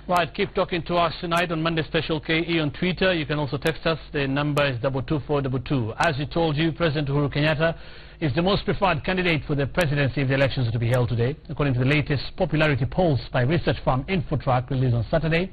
Right, keep talking to us tonight on Monday Special KE on Twitter. You can also text us. The number is 22422. As we told you, President Uhuru Kenyatta is the most preferred candidate for the presidency if the elections are to be held today. According to the latest popularity polls by research firm Infotrack released on Saturday,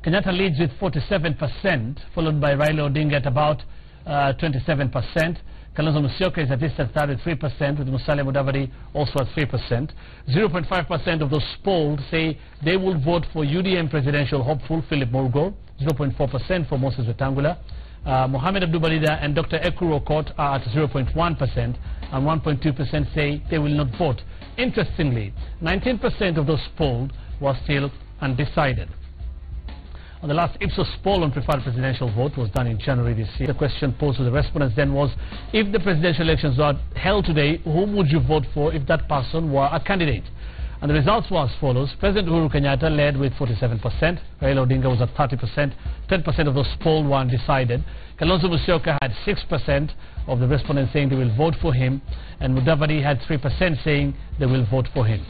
Kenyatta leads with 47%, followed by Raila Odinga at about 27%. Kalonzo Musyoka is at distant third with 3%, with Musalia Mudavadi also at 3%. 0.5% of those polled say they will vote for UDM presidential hopeful Philip Morgor. 0.4% for Moses Wetangula. Mohamed Abdubalida and Dr. Ekuru Okot are at 0.1%, and 1.2% say they will not vote. Interestingly, 19% of those polled were still undecided. On the last Ipsos poll on preferred presidential vote was done in January this year. The question posed to the respondents then was, if the presidential elections are held today, whom would you vote for if that person were a candidate? And the results were as follows. President Uhuru Kenyatta led with 47%. Raila Odinga was at 30%. 10% of those polled were undecided. Kalonzo Musyoka had 6% of the respondents saying they will vote for him. And Mudavadi had 3% saying they will vote for him.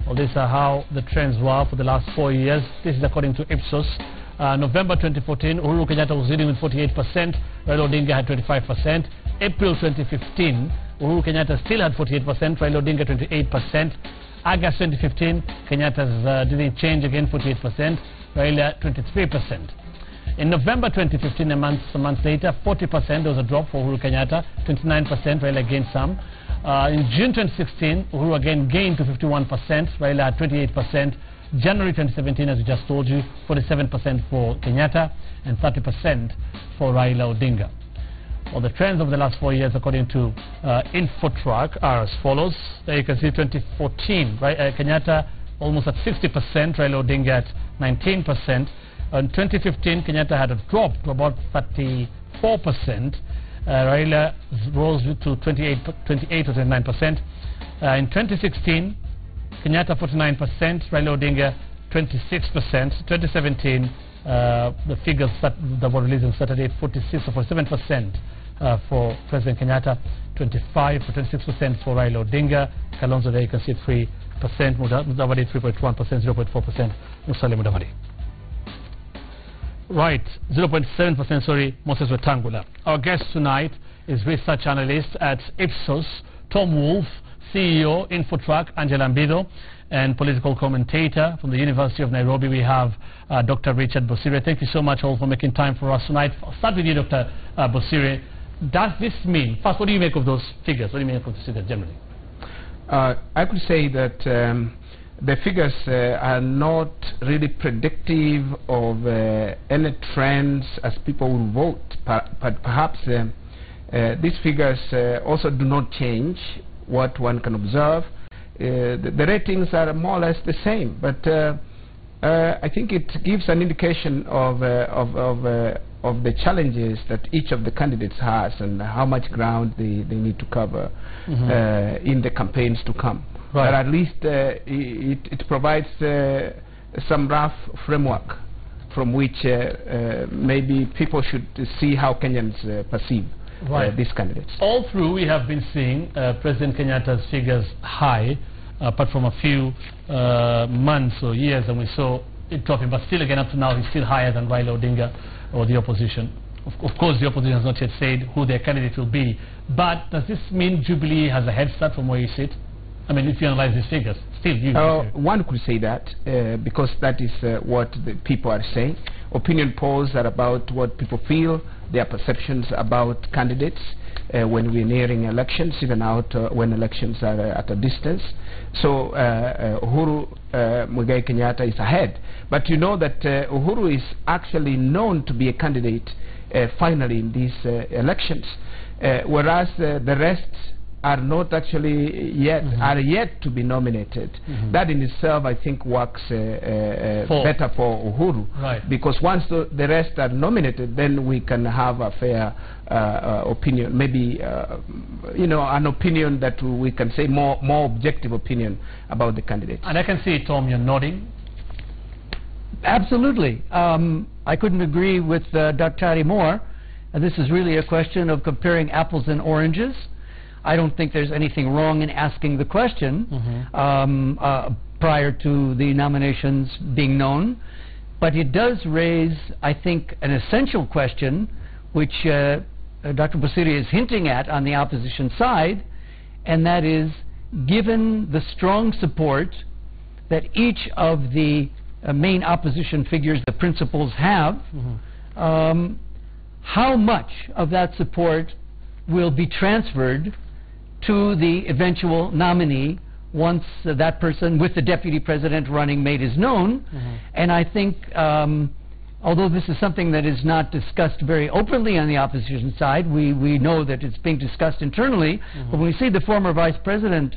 Well, these are how the trends were for the last 4 years. This is according to Ipsos. November 2014, Uhuru Kenyatta was leading with 48%. Raila Odinga had 25%. April 2015, Uhuru Kenyatta still had 48%. Raila Odinga 28%. August 2015, Kenyatta's didn't change again, 48%. Raila 23%. In November 2015, a month later, 40%, there was a drop for Uhuru Kenyatta. 29%, Raila gained some. In June 2016, Uhuru again gained to 51%, Raila at 28%. January 2017, as we just told you, 47% for Kenyatta and 30% for Raila Odinga. Well, the trends of the last 4 years, according to Infotrack, are as follows. There you can see 2014, Kenyatta almost at 60%, Raila Odinga at 19%. In 2015, Kenyatta had a drop to about 34%. Raila rose to 28 or 29%. In 2016, Kenyatta 49%, Raila Odinga 26%. 2017, the figures that were released on Saturday, 46 or 47% for President Kenyatta, 25 or 26% for Raila Odinga. Kalonzo, there you can see 3%, Mudavadi 3.1%, 0.4%, Musalia Mudavadi. Right, 0.7%, sorry, Moses Wetangula. Our guest tonight is research analyst at Ipsos, Tom Wolfe, CEO, Infotrack, Angela Mbido, and political commentator from the University of Nairobi. We have Dr. Richard Bosire. Thank you so much all for making time for us tonight. I'll start with you, Dr. Bosire. Does this mean, first, what do you make of those figures? What do you make of the figures generally? I could say that the figures are not really predictive of any trends as people will vote. But perhaps these figures also do not change what one can observe. The ratings are more or less the same, but I think it gives an indication of the challenges that each of the candidates has and how much ground they need to cover in the campaigns to come. Right. But at least it provides some rough framework from which maybe people should see how Kenyans perceive these candidates. All through, we have been seeing President Kenyatta's figures high, apart from a few months or years, and we saw it dropping. But still, again, up to now, he's still higher than Raila Odinga or the opposition. Of course, the opposition has not yet said who their candidate will be. But does this mean Jubilee has a head start from where you sit? I mean, if you analyze these figures, still you. One could say that because that is what the people are saying. Opinion polls are about what people feel, their perceptions about candidates when we're nearing elections, even out when elections are at a distance. So Uhuru Muigai Kenyatta is ahead. But you know that Uhuru is actually known to be a candidate finally in these elections, whereas the rest are not actually yet yet to be nominated. That in itself, I think, works better for Uhuru, because once the rest are nominated, then we can have a fair opinion, maybe an opinion that we can say more objective opinion about the candidates. And I can see, Tom, you're nodding. Absolutely. I couldn't agree with Dr. Ari more. This is really a question of comparing apples and oranges. I don't think there's anything wrong in asking the question. prior to the nominations being known. But it does raise, I think, an essential question, which Dr. Busiri is hinting at on the opposition side, and that is, given the strong support that each of the main opposition figures, the principals, have, how much of that support will be transferred to the eventual nominee once that person with the deputy president running mate is known? And I think, although this is something that is not discussed very openly on the opposition side, we know that it's being discussed internally, but when we see the former vice president,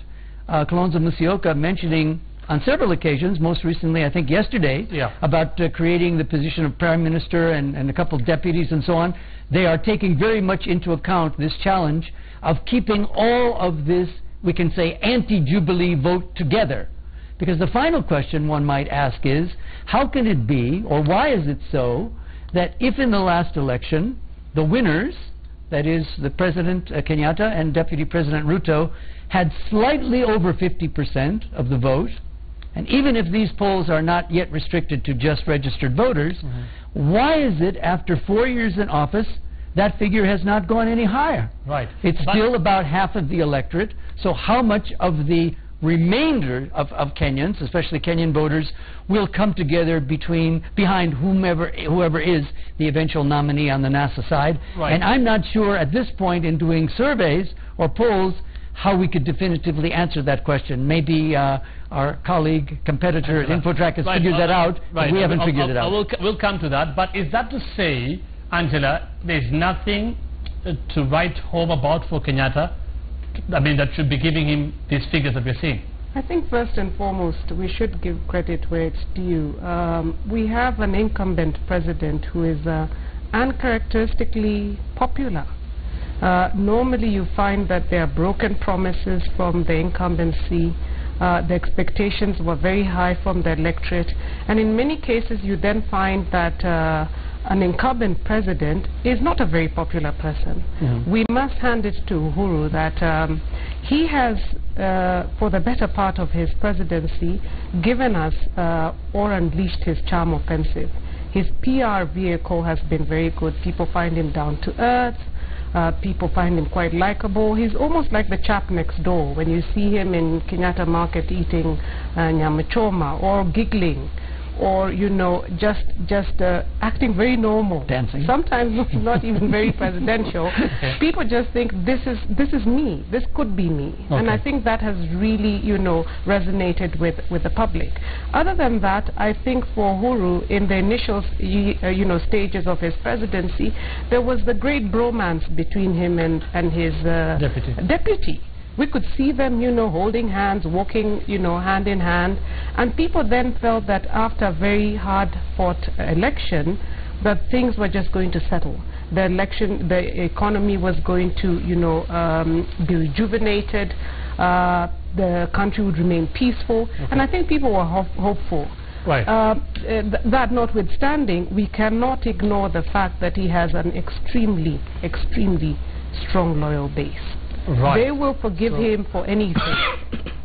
Kalonzo Musyoka, mentioning on several occasions, most recently I think yesterday, about creating the position of prime minister and a couple of deputies and so on, they are taking very much into account this challenge of keeping all of this, we can say, anti-Jubilee vote together. Because the final question one might ask is, how can it be, or why is it so, that if in the last election the winners, that is the President Kenyatta and Deputy President Ruto, had slightly over 50% of the vote, and even if these polls are not yet restricted to just registered voters, why is it after 4 years in office that figure has not gone any higher? It's still about half of the electorate, so how much of the remainder of Kenyans, especially Kenyan voters, will come together behind whoever is the eventual nominee on the NASA side? And I'm not sure at this point in doing surveys or polls how we could definitively answer that question. Maybe our colleague, competitor at InfoTrack has figured that out, but we haven't figured it out. We'll come to that, but is that to say, Angela, there's nothing to write home about for Kenyatta, I mean, that should be giving him these figures that we're seeing? I think first and foremost, we should give credit where it's due. We have an incumbent president who is uncharacteristically popular. Normally you find that there are broken promises from the incumbency. The expectations were very high from the electorate, and in many cases you then find that an incumbent president is not a very popular person. We must hand it to Uhuru that he has, for the better part of his presidency, given us or unleashed his charm offensive. His PR vehicle has been very good. People find him down to earth. People find him quite likable. He's almost like the chap next door when you see him in Kenyatta Market eating nyama choma or giggling, or just acting very normal, dancing, sometimes not even very presidential. People just think this is me, this could be me, and I think that has really resonated with the public. Other than that, I think for Uhuru, in the initial stages of his presidency, there was the great bromance between him and his deputy. We could see them, holding hands, walking, hand in hand. And people then felt that after a very hard-fought election, that things were just going to settle. The economy was going to, be rejuvenated. The country would remain peaceful. And I think people were hopeful. That notwithstanding, we cannot ignore the fact that he has an extremely, extremely strong loyal base. They will forgive him for anything,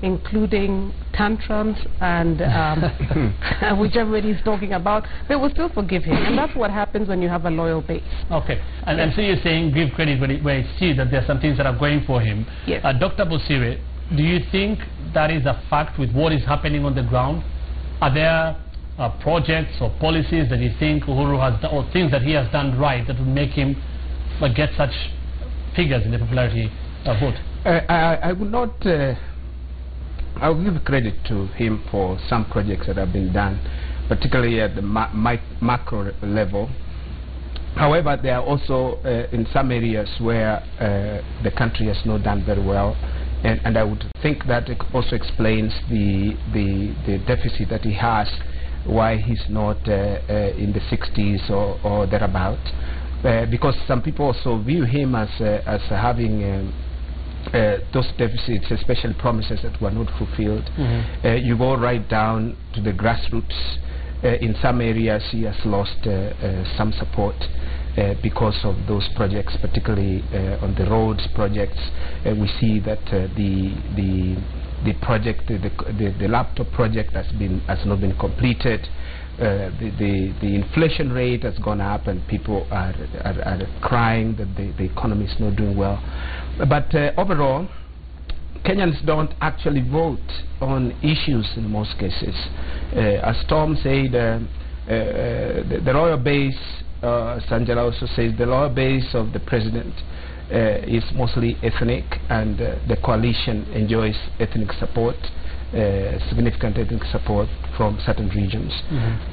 including tantrums and whichever he's talking about. They will still forgive him, and that's what happens when you have a loyal base. And so you're saying give credit where you see that there are some things that are going for him. Dr. Busiri, do you think that is a fact with what is happening on the ground? Are there projects or policies that you think Uhuru has done, or things that he has done right, that would make him get such figures in the popularity vote? I would not. I will give credit to him for some projects that have been done, particularly at the macro level. However, there are also in some areas where the country has not done very well, and I would think that it also explains the deficit that he has, why he's not in the 60s or thereabout. Because some people also view him as having those deficits, especially promises that were not fulfilled. You go right down to the grassroots. In some areas he has lost some support because of those projects, particularly on the roads projects. We see that the the project, the laptop project has not been completed. The inflation rate has gone up, and people are crying that the economy is not doing well. But overall, Kenyans don't actually vote on issues in most cases. As Tom said, the loyal base, Sanjala also says, the loyal base of the president is mostly ethnic, and the coalition enjoys ethnic support, significant ethnic support from certain regions,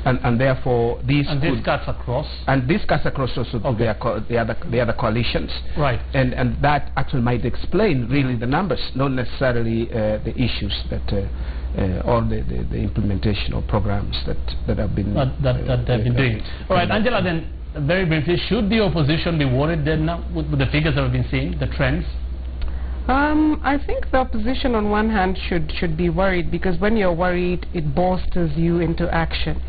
and therefore these this cuts across, and this cuts across also to the other coalitions, right? And that actually might explain really the numbers, not necessarily the issues that or the implementation of programs that have been that they've been doing. All right, Angela, then very briefly, should the opposition be worried then now with the figures that we've been seeing, the trends? I think the opposition on one hand should be worried, because when you're worried, it bolsters you into action.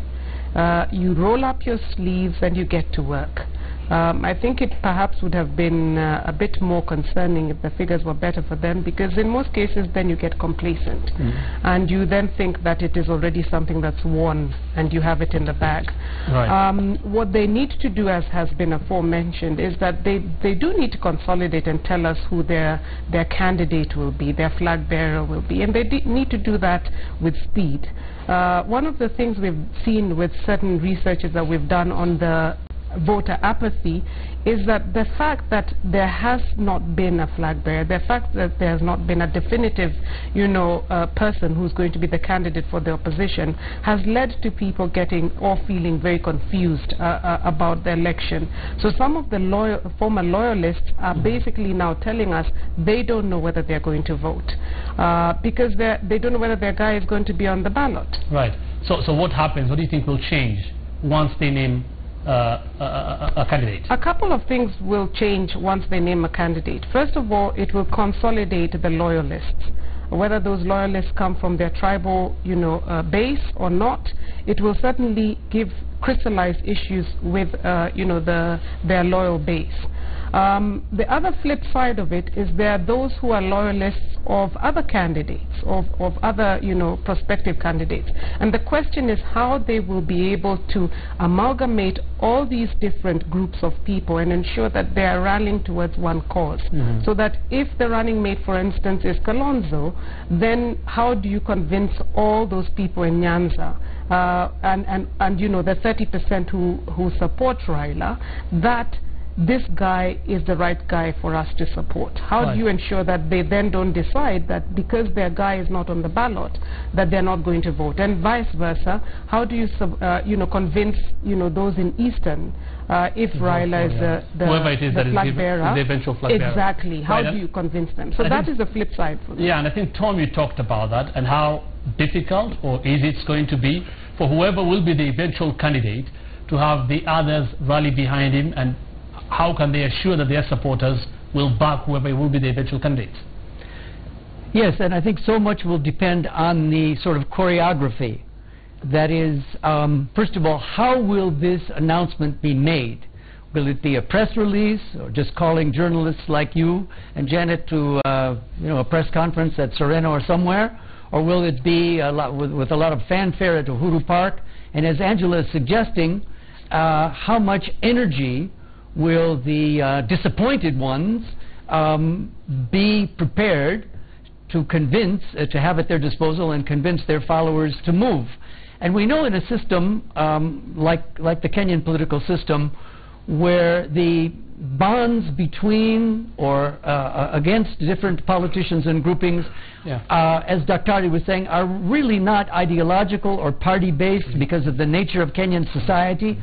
You roll up your sleeves and you get to work. I think it perhaps would have been a bit more concerning if the figures were better for them, because in most cases then you get complacent and you then think that it is already something that's won and you have it in the bag. Right. What they need to do, as has been aforementioned, is that they do need to consolidate and tell us who their candidate will be, their flag bearer will be, and they need to do that with speed. One of the things we've seen with certain researches that we've done on the voter apathy is that the fact that there has not been a flag bearer, the fact that there has not been a definitive, person who's going to be the candidate for the opposition, has led to people getting or feeling very confused about the election. So some of the former loyalists are basically now telling us they don't know whether they're going to vote because they don't know whether their guy is going to be on the ballot. Right. So what happens? What do you think will change once they name a candidate? A couple of things will change once they name a candidate. First of all, it will consolidate the loyalists. Whether those loyalists come from their tribal, base or not, it will certainly crystallize issues with, their loyal base. The other flip side of it is there are those who are loyalists of other candidates, of other, prospective candidates. And the question is how they will be able to amalgamate all these different groups of people and ensure that they are rallying towards one cause. So that if the running mate, for instance, is Kalonzo, then how do you convince all those people in Nyanza and the 30% who support Raila that this guy is the right guy for us to support? How do you ensure that they then don't decide that because their guy is not on the ballot that they're not going to vote, and vice versa? How do you convince those in Eastern if Raila is the flag bearer, the eventual flag bearer? Exactly. How do you convince them? So that is the flip side for them. Yeah, and I think, Tom, you talked about that and how difficult or easy it's going to be for whoever will be the eventual candidate to have the others rally behind him, and how can they assure that their supporters will back whoever will be the eventual candidate? Yes, and I think so much will depend on the sort of choreography. That is, first of all, how will this announcement be made? Will it be a press release, or just calling journalists like you and Janet to a press conference at Sereno or somewhere? Or will it be with a lot of fanfare at Uhuru Park? And as Angela is suggesting, how much energy will the disappointed ones be prepared to convince, to have at their disposal and convince their followers to move? And we know in a system like the Kenyan political system, where the bonds between or against different politicians and groupings, as Dr. was saying, are really not ideological or party-based because of the nature of Kenyan society.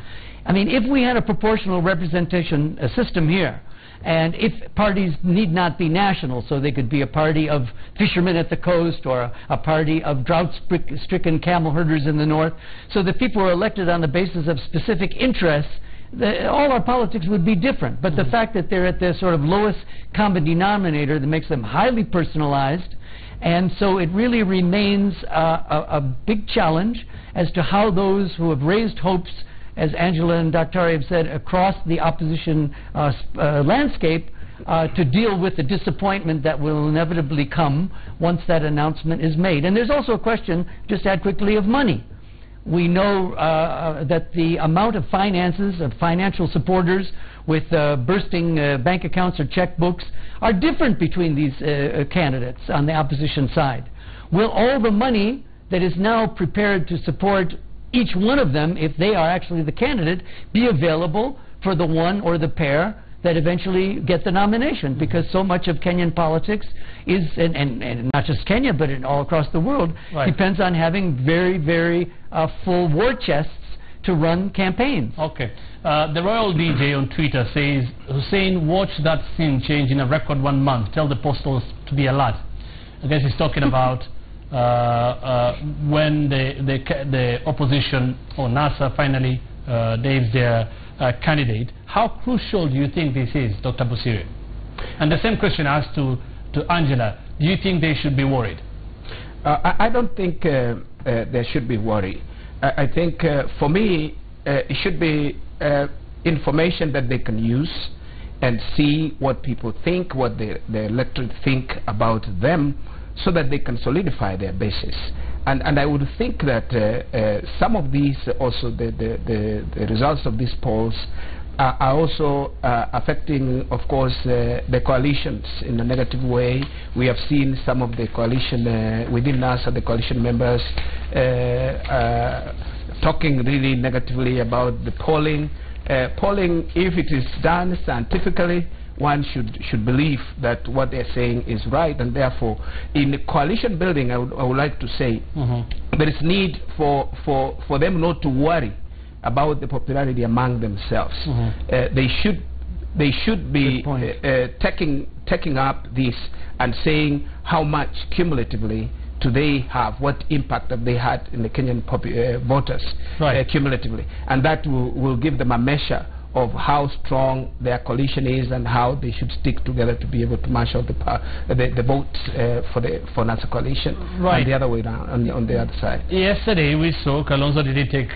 I mean, if we had a proportional representation system here, and if parties need not be national, so they could be a party of fishermen at the coast or a party of drought-stricken camel herders in the north, so that people are elected on the basis of specific interests, all our politics would be different. But the fact that they're at the sort of lowest common denominator that makes them highly personalized, and so it really remains a big challenge as to how those who have raised hopes, as Angela and Dr. have said, across the opposition landscape, to deal with the disappointment that will inevitably come once that announcement is made. And there's also a question, just to add quickly, of money. We know that the amount of finances, of financial supporters with bursting bank accounts or checkbooks are different between these candidates on the opposition side. Will all the money that is now prepared to support each one of them, if they are actually the candidate, be available for the one or the pair that eventually get the nomination? Because so much of Kenyan politics is, and not just Kenya, but all across the world, depends on having very, very full war chests to run campaigns. Okay. The Royal DJ on Twitter says, Hussein, watch that scene change in a record 1 month. Tell the postals to be alert. I guess he's talking about when the opposition or NASA finally names their candidate. How crucial do you think this is, Dr. Busiri? And the same question asked to Angela. Do you think they should be worried? I don't think they should be worried. I think for me it should be information that they can use and see what people think, what the electorate think about them, so that they can solidify their basis. And I would think that some of these, also the results of these polls, are also affecting, of course, the coalitions in a negative way. We have seen some of the coalition within NASA, the coalition members, talking really negatively about the polling. Polling, if it is done scientifically, one should believe that what they're saying is right, and therefore, in coalition building, I would like to say there is need for them not to worry about the popularity among themselves. They should be taking up this and saying how much cumulatively do they have, what impact have they had in the Kenyan voters cumulatively, and that will give them a measure of how strong their coalition is and how they should stick together to be able to marshal the votes for NASA coalition, and the other way around on the other side. Yesterday we saw Kalonzo did take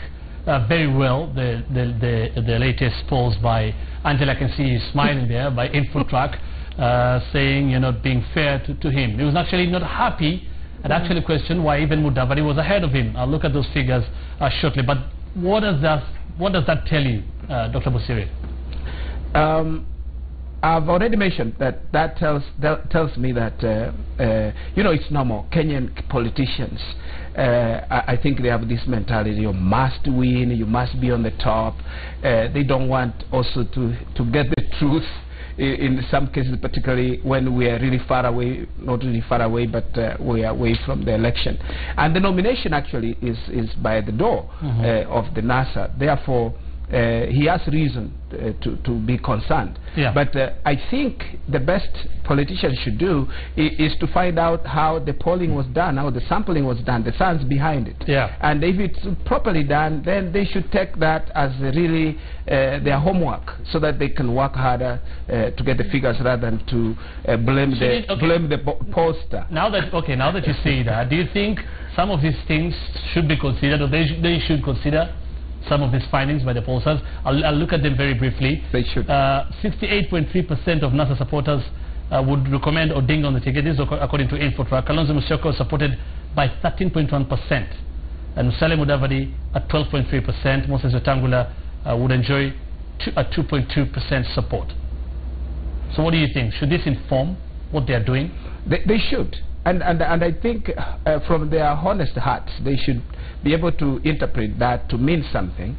very well the latest polls by Angela. I can see you smiling there, by InfoTrack, saying you're not being fair to him. He was actually not happy and actually questioned why even Mudavadi was ahead of him. I'll look at those figures shortly. But what does that tell you, Dr. Busiri? I've already mentioned that tells me that it's normal. Kenyan politicians, I think they have this mentality: you must win, you must be on the top. They don't want also to get the truth. In some cases, particularly when we are really far away, not really far away, but we are away from the election. And the nomination actually is by the door of the NASA. Therefore, he has reason to be concerned. But I think the best politicians should do is to find out how the polling was done, how the sampling was done, the science behind it. And if it's properly done, then they should take that as really their homework, so that they can work harder to get the figures rather than to blame the pollster. Now that you say that, do you think some of these things should be considered, or they should consider some of these findings by the pollsters? I'll look at them very briefly. They should. 68.3% of NASA supporters would recommend Odinga on the ticket. This is according to InfoTrack. Kalonzo Musyoka was supported by 13.1%, and Musalia Mudavadi at 12.3%. Moses Wetangula would enjoy a 2.2% support. So what do you think? Should this inform what they are doing? They should. And I think from their honest hearts, they should be able to interpret that to mean something.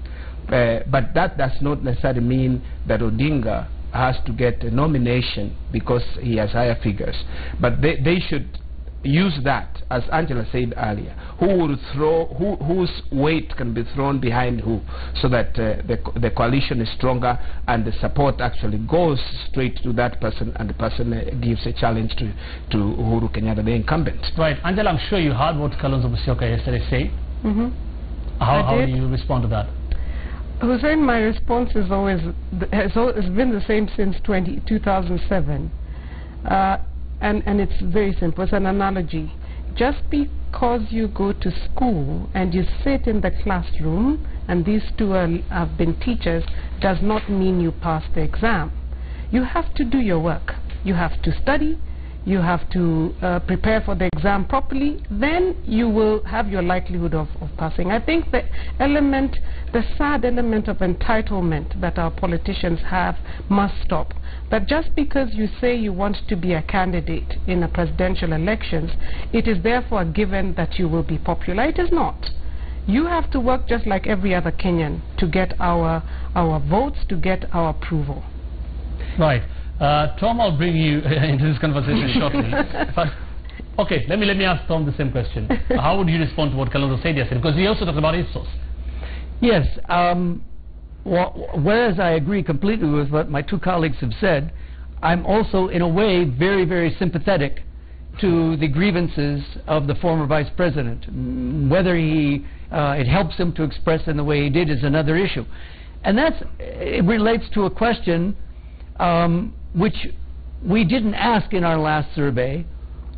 But that does not necessarily mean that Odinga has to get a nomination because he has higher figures. But they should use that, as Angela said earlier, whose weight can be thrown behind who, so that the coalition is stronger and the support actually goes straight to that person, and the person gives a challenge to Uhuru Kenyatta, the incumbent. Right. Angela, I'm sure you heard what Kalonzo Musyoka yesterday said. How do you respond to that? Hussein, my response is has been the same since 2007. And it's very simple. It's an analogy. Just because you go to school and you sit in the classroom and these two have been teachers does not mean you pass the exam. you have to do your work. You have to study. You have to prepare for the exam properly. Then you will have your likelihood of passing. I think the sad element of entitlement that our politicians have must stop. That just because you say you want to be a candidate in a presidential elections, it is therefore a given that you will be popular. It is not. You have to work just like every other Kenyan to get our votes, to get our approval. Right. Tom, I'll bring you into this conversation shortly. Okay, let me ask Tom the same question. How would you respond to what Kalonzo said yesterday? Because he also talked about Ipsos. Yes. Whereas I agree completely with what my two colleagues have said, I'm also, in a way, very, very sympathetic to the grievances of the former vice president. Whether it helps him to express in the way he did is another issue. And it relates to a question which we didn't ask in our last survey,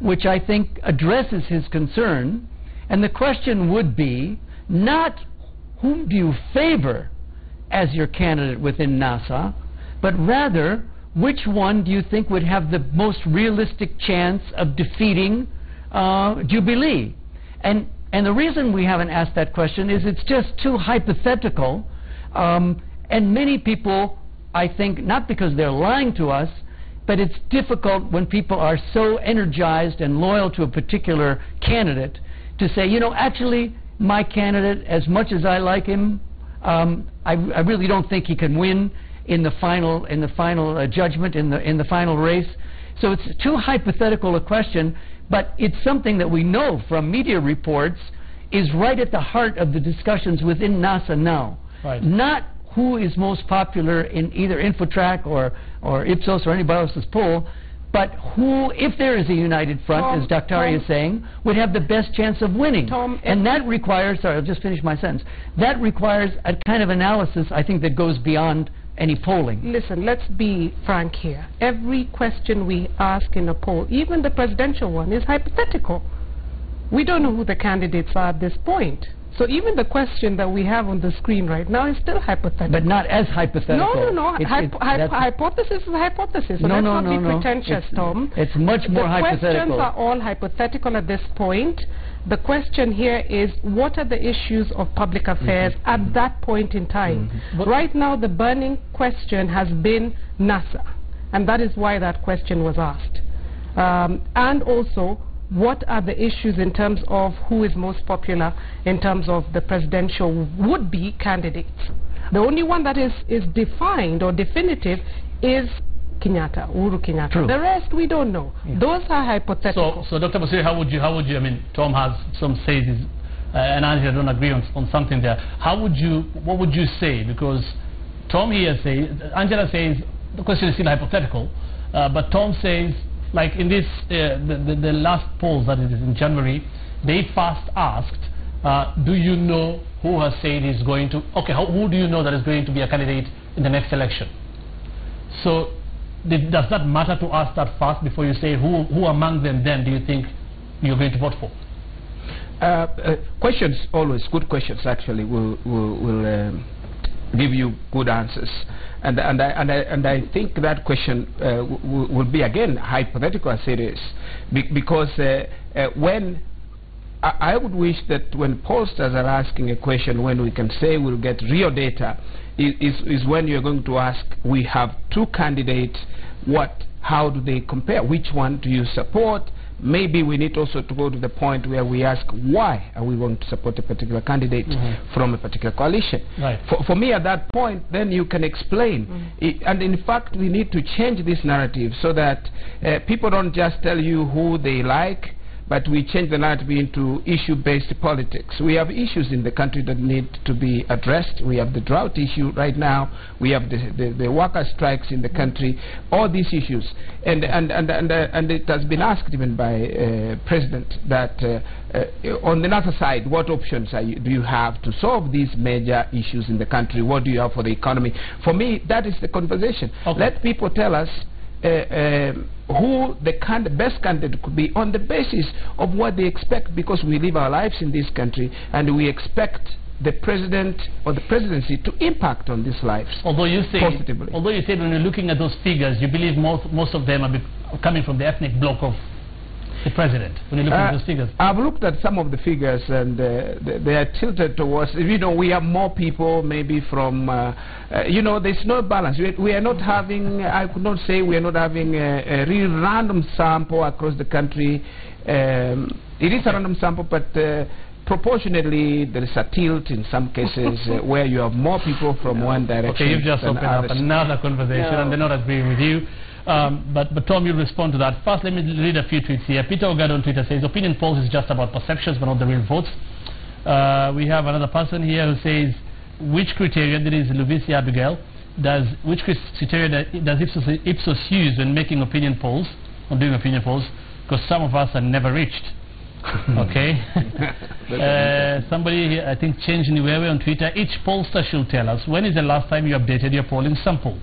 which I think addresses his concern. And the question would be not whom do you favor as your candidate within NASA, but rather which one do you think would have the most realistic chance of defeating Jubilee? And the reason we haven't asked that question is it's just too hypothetical, and many people, I think, not because they're lying to us, but it's difficult when people are so energized and loyal to a particular candidate to say, you know, actually, my candidate, as much as I like him, I really don't think he can win in the final judgment, in the final race. So it's too hypothetical a question, but it's something that we know from media reports is right at the heart of the discussions within NASA now. Right. Not who is most popular in either Infotrack or Ipsos or anybody else's poll, but who, if there is a united front, as Dr. is saying, would have the best chance of winning. And that requires, sorry, I'll just finish my sentence, that requires a kind of analysis, I think, that goes beyond any polling. Listen, let's be frank here. Every question we ask in a poll, even the presidential one, is hypothetical. We don't know who the candidates are at this point. So even the question that we have on the screen right now is still hypothetical. But not as hypothetical. No. Hypothesis is a hypothesis. So let's not be pretentious, Tom. It's much more hypothetical. The questions are all hypothetical at this point. The question here is, what are the issues of public affairs at that point in time? Right now, the burning question has been NASA. And that is why that question was asked. And also, what are the issues in terms of who is most popular in terms of the presidential would-be candidates? The only one that is defined or definitive is Uhuru Kenyatta. True. The rest we don't know. Yeah. Those are hypothetical. So Dr. Basiri, how would you, I mean, Tom has some says, and Angela don't agree on something there. What would you say? Because Tom here says, Angela says, the question is still hypothetical, but Tom says, like in this, the last polls that is in January, they first asked, do you know who has said is going to, okay, who do you know that is going to be a candidate in the next election? So does that matter to us that first before you say who among them then do you think you're going to vote for? Questions, always good questions actually, will give you good answers. And I think that question will be again hypothetical as it is, because when I would wish that when pollsters are asking a question, when we can say we'll get real data, is when you're going to ask, we have two candidates, how do they compare? Which one do you support? Maybe we need also to go to the point where we ask, why are we going to support a particular candidate from a particular coalition? Right. For me, at that point, then you can explain. And in fact, we need to change this narrative so that people don't just tell you who they like, but we change the narrative into issue-based politics. We have issues in the country that need to be addressed. We have the drought issue right now. We have the worker strikes in the country. All these issues, and it has been asked even by President that on the other side, what options do you have to solve these major issues in the country? What do you have for the economy? For me, that is the conversation. Okay. Let people tell us who the best candidate could be on the basis of what they expect, because we live our lives in this country and we expect the president or the presidency to impact on these lives positively. Although you said when you're looking at those figures, you believe most of them are coming from the ethnic bloc of the president. When you look at those figures, I've looked at some of the figures, and they are tilted towards. We have more people maybe from. There's no balance. We are not having. I could not say we are not having a real random sample across the country. It is a random sample, but proportionately there is a tilt in some cases where you have more people from one direction. Okay, you've just opened up another conversation, and they're not agreeing with you. But Tom, you respond to that. First, let me read a few tweets here. Peter Ogado on Twitter says, opinion polls is just about perceptions but not the real votes. We have another person here who says, which criteria, that is Luvisia Abigail, which criteria does Ipsos use when making opinion polls, or doing opinion polls? Because some of us are never reached. Okay. Somebody here, I think, changed Niwewe on Twitter. Each pollster should tell us, when is the last time you updated your polling sample?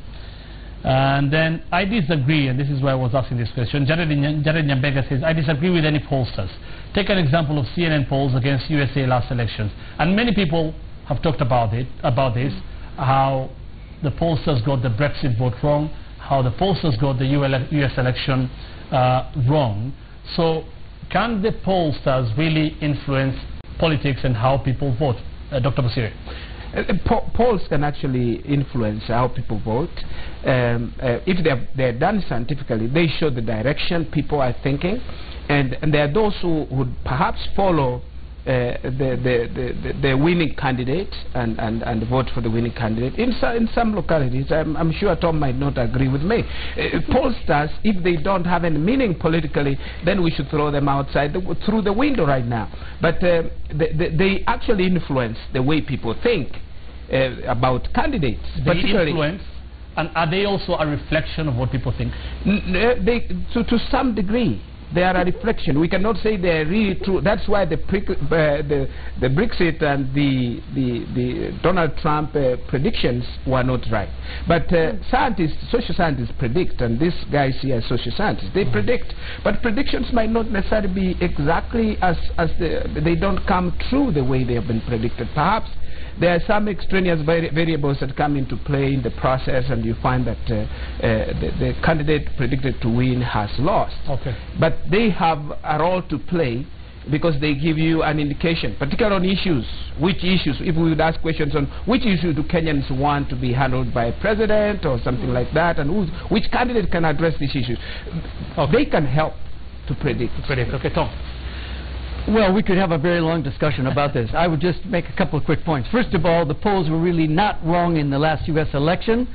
And then I disagree, and this is why I was asking this question. Jared Nyambega says, I disagree with any pollsters. Take an example of CNN polls against USA last elections. And many people have talked about this, how the pollsters got the Brexit vote wrong, how the pollsters got the US election wrong. So can the pollsters really influence politics and how people vote? Dr. Basiri. Polls can actually influence how people vote. If they're done scientifically, they show the direction people are thinking, and there are those who would perhaps follow the winning candidate and vote for the winning candidate. In some localities, I'm sure Tom might not agree with me. Pollsters, if they don't have any meaning politically, then we should throw them outside through the window right now. But they actually influence the way people think about candidates. They influence, and are they also a reflection of what people think? To some degree. They are a reflection. We cannot say they are really true. That's why the Brexit and the Donald Trump predictions were not right. But social scientists predict, and these guys here are social scientists. They predict, but predictions might not necessarily be exactly as they don't come true the way they have been predicted. Perhaps there are some extraneous variables that come into play in the process, and you find that the candidate predicted to win has lost. Okay. But they have a role to play because they give you an indication, particularly on issues. Which issues, if we would ask questions on which issues do Kenyans want to be handled by a president or something like that, and which candidate can address these issues, they can help to predict. Okay, Tom. Well, we could have a very long discussion about this. I would just make a couple of quick points. First of all, the polls were really not wrong in the last U.S. election.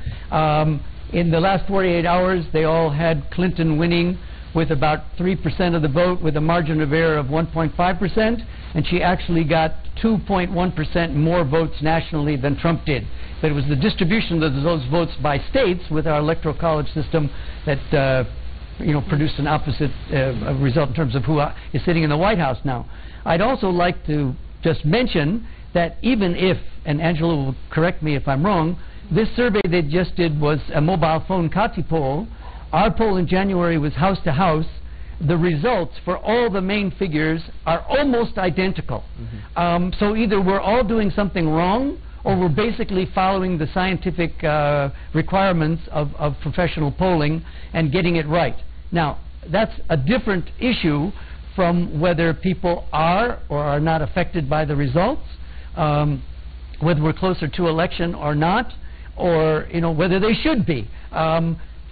In the last 48 hours, they all had Clinton winning with about 3% of the vote, with a margin of error of 1.5%, and she actually got 2.1% more votes nationally than Trump did. But it was the distribution of those votes by states with our electoral college system that produced an opposite result in terms of who is sitting in the White House now. I'd also like to just mention that even if, and Angela will correct me if I'm wrong, this survey they just did was a mobile phone Kati poll. Our poll in January was house to house. The results for all the main figures are almost identical. So either we're all doing something wrong, or we're basically following the scientific requirements of professional polling and getting it right. Now, that's a different issue from whether people are or are not affected by the results, whether we're closer to election or not, or whether they should be.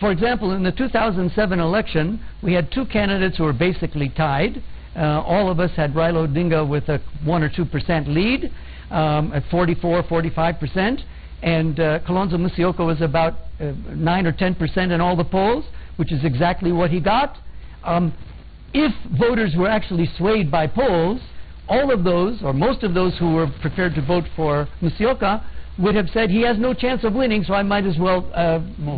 For example, in the 2007 election, we had two candidates who were basically tied. All of us had Raila Odinga with a 1 or 2% lead at 44, 45%, and Kalonzo Musyoka was about 9 or 10% in all the polls, which is exactly what he got. If voters were actually swayed by polls, all of those, or most of those who were prepared to vote for Musyoka, would have said he has no chance of winning, so I might as well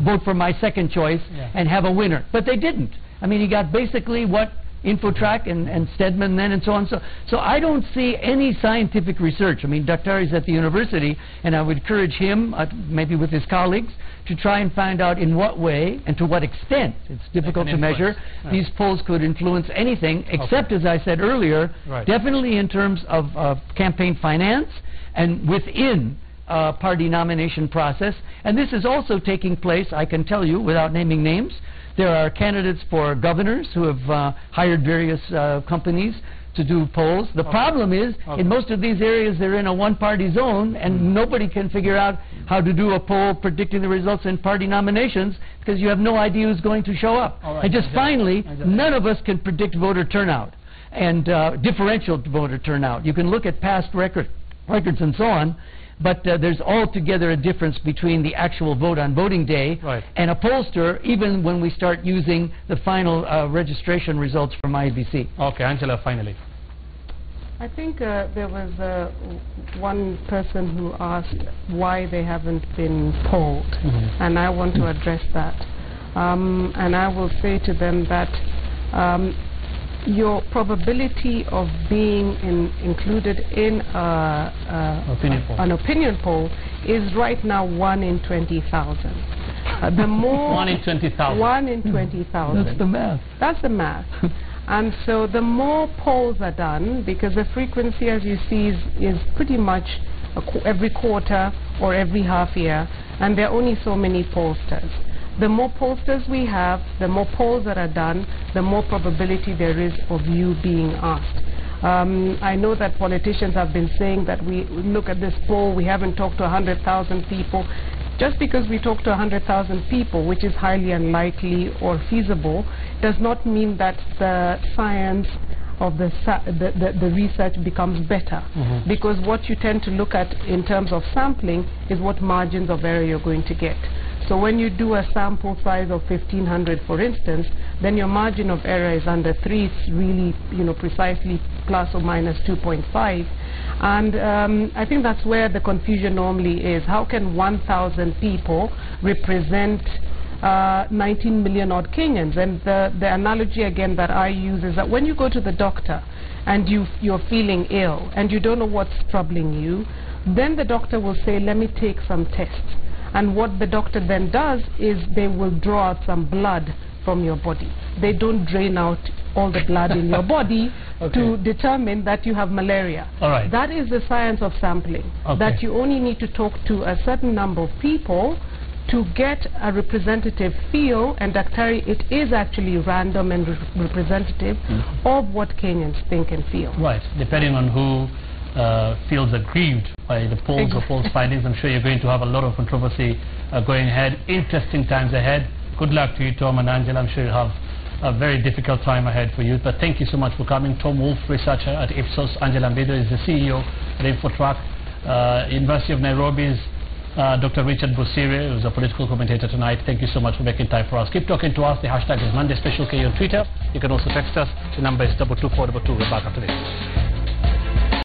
vote for my second choice and have a winner. But they didn't. I mean, he got basically what Infotrack and Stedman then and so on. So I don't see any scientific research. I mean, Dr. is at the university, and I would encourage him, maybe with his colleagues, to try and find out in what way and to what extent, it's difficult to measure, these polls could influence anything, except, as I said earlier, definitely in terms of campaign finance and within party nomination process. And this is also taking place, I can tell you, without naming names. There are candidates for governors who have hired various companies to do polls. The problem is, in most of these areas, they're in a one-party zone, and nobody can figure out how to do a poll predicting the results in party nominations because you have no idea who's going to show up. And just finally, none of us can predict voter turnout and differential voter turnout. You can look at past records and so on, but there's altogether a difference between the actual vote on voting day and a pollster, even when we start using the final registration results from IBC. Okay, Angela, finally. I think there was one person who asked why they haven't been polled, and I want to address that. And I will say to them that your probability of being included in an opinion poll is right now 1 in 20,000. The more 1 in 20,000. 1 in 20,000. That's the math. That's the math. And so the more polls are done, because the frequency, as you see, is pretty much every quarter or every half year, and there are only so many pollsters. The more pollsters we have, the more polls that are done, the more probability there is of you being asked. I know that politicians have been saying that we look at this poll, we haven't talked to 100,000 people. Just because we talk to 100,000 people, which is highly unlikely or feasible, does not mean that the science of the research becomes better. Because what you tend to look at in terms of sampling is what margins of error you're going to get. So when you do a sample size of 1,500, for instance, then your margin of error is under 3. It's really, precisely plus or minus 2.5. And I think that's where the confusion normally is. How can 1,000 people represent 19 million odd Kenyans? And the analogy again that I use is that when you go to the doctor and you're feeling ill and you don't know what's troubling you, then the doctor will say, let me take some tests. And what the doctor then does is they will draw out some blood from your body. They don't drain out all the blood in your body to determine that you have malaria. That is the science of sampling, that you only need to talk to a certain number of people to get a representative feel, and Daktari, it is actually random and representative of what Kenyans think and feel. Depending on who feels aggrieved by the polls or polls findings. I'm sure you're going to have a lot of controversy going ahead. Interesting times ahead. Good luck to you, Tom and Angela. I'm sure you'll have a very difficult time ahead for you. But thank you so much for coming. Tom Wolf, researcher at Ipsos. Angela Mbido is the CEO at Infotrack. University of Nairobi's Dr. Richard Busiri, who's a political commentator tonight. Thank you so much for making time for us. Keep talking to us. The hashtag is Monday Special K on Twitter. You can also text us. The number is 22422. We're back after this.